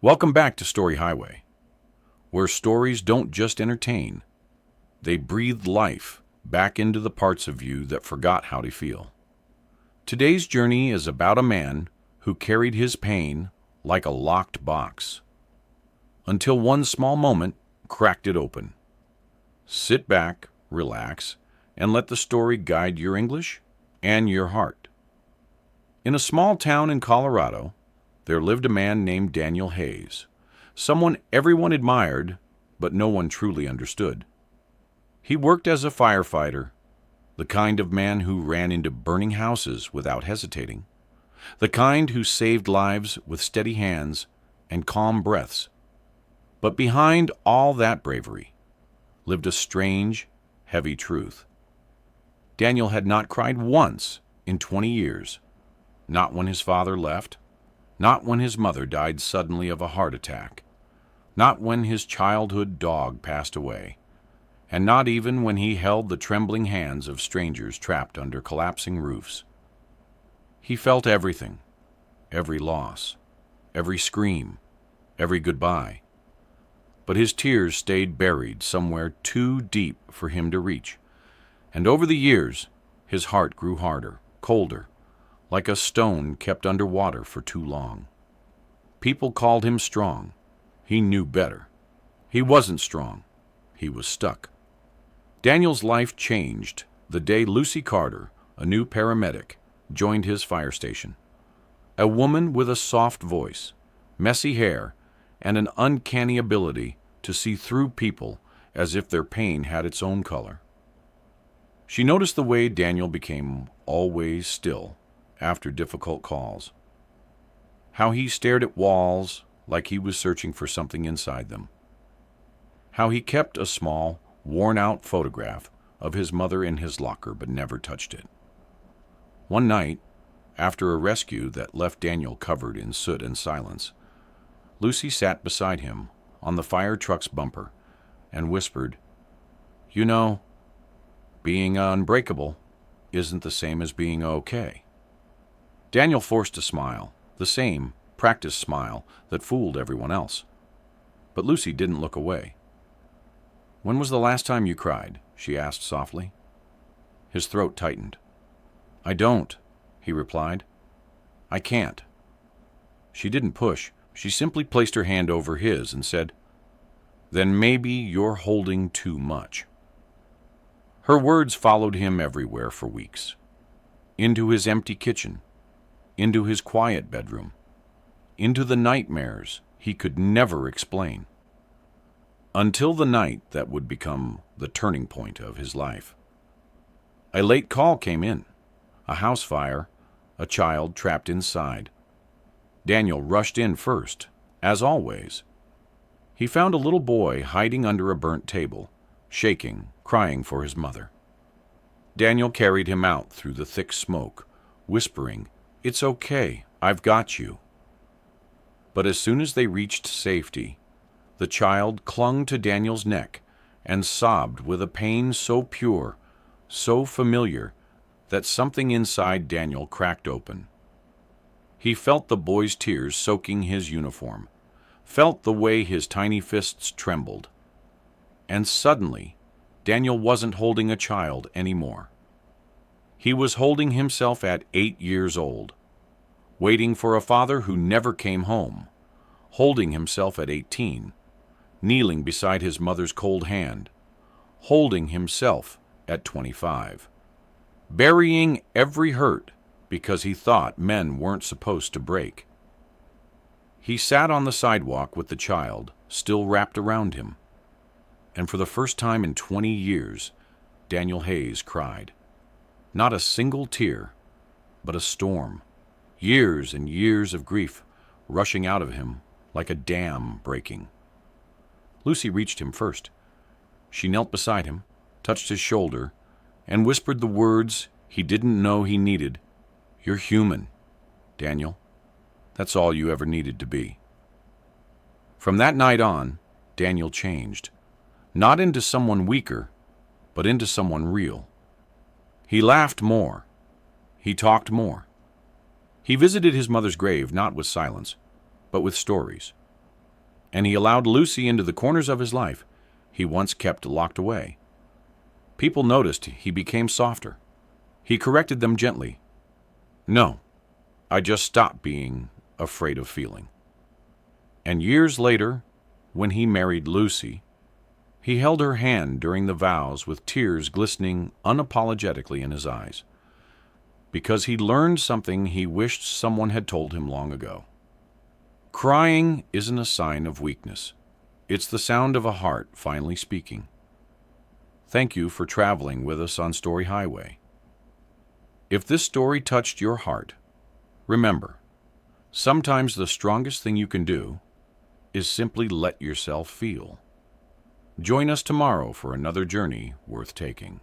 Welcome back to Story Highway, where stories don't just entertain, they breathe life back into the parts of you that forgot how to feel. Today's journey is about a man who carried his pain like a locked box, until one small moment cracked it open. Sit back, relax, and let the story guide your English and your heart. In a small town in Colorado, there lived a man named Daniel Hayes, someone everyone admired, but no one truly understood. He worked as a firefighter, the kind of man who ran into burning houses without hesitating, the kind who saved lives with steady hands and calm breaths. But behind all that bravery lived a strange, heavy truth. Daniel had not cried once in 20 years, not when his father left, not when his mother died suddenly of a heart attack, not when his childhood dog passed away, and not even when he held the trembling hands of strangers trapped under collapsing roofs. He felt everything, every loss, every scream, every goodbye. But his tears stayed buried somewhere too deep for him to reach, and over the years his heart grew harder, colder, like a stone kept under water for too long. People called him strong. He knew better. He wasn't strong. He was stuck. Daniel's life changed the day Lucy Carter, a new paramedic, joined his fire station. A woman with a soft voice, messy hair, and an uncanny ability to see through people as if their pain had its own color. She noticed the way Daniel became always still after difficult calls, how he stared at walls like he was searching for something inside them, how he kept a small, worn-out photograph of his mother in his locker but never touched it. One night, after a rescue that left Daniel covered in soot and silence, Lucy sat beside him on the fire truck's bumper and whispered, "You know, being unbreakable isn't the same as being okay." Daniel forced a smile, the same practiced smile that fooled everyone else. But Lucy didn't look away. "When was the last time you cried?" she asked softly. His throat tightened. "I don't," he replied. "I can't." She didn't push. She simply placed her hand over his and said, "Then maybe you're holding too much." Her words followed him everywhere for weeks. Into his empty kitchen, into his quiet bedroom, into the nightmares he could never explain. Until the night that would become the turning point of his life. A late call came in. A house fire, a child trapped inside. Daniel rushed in first, as always. He found a little boy hiding under a burnt table, shaking, crying for his mother. Daniel carried him out through the thick smoke, whispering, "It's okay, I've got you." But as soon as they reached safety, the child clung to Daniel's neck and sobbed with a pain so pure, so familiar, that something inside Daniel cracked open. He felt the boy's tears soaking his uniform, felt the way his tiny fists trembled. And suddenly, Daniel wasn't holding a child anymore. He was holding himself at 8 years old, waiting for a father who never came home, holding himself at 18, kneeling beside his mother's cold hand, holding himself at 25, burying every hurt because he thought men weren't supposed to break. He sat on the sidewalk with the child still wrapped around him, and for the first time in 20 years, Daniel Hayes cried. Not a single tear, but a storm, years and years of grief rushing out of him like a dam breaking. Lucy reached him first. She knelt beside him, touched his shoulder, and whispered the words he didn't know he needed. "You're human, Daniel. That's all you ever needed to be." From that night on, Daniel changed, not into someone weaker, but into someone real. He laughed more. He talked more. He visited his mother's grave not with silence, but with stories. and he allowed Lucy into the corners of his life he once kept locked away. People noticed he became softer. He corrected them gently. No, I just stopped being afraid of feeling. And years later, when he married Lucy, he held her hand during the vows with tears glistening unapologetically in his eyes, because he learned something he wished someone had told him long ago. Crying isn't a sign of weakness. It's the sound of a heart finally speaking. Thank you for traveling with us on Story Highway. If this story touched your heart, remember, sometimes the strongest thing you can do is simply let yourself feel. Join us tomorrow for another journey worth taking.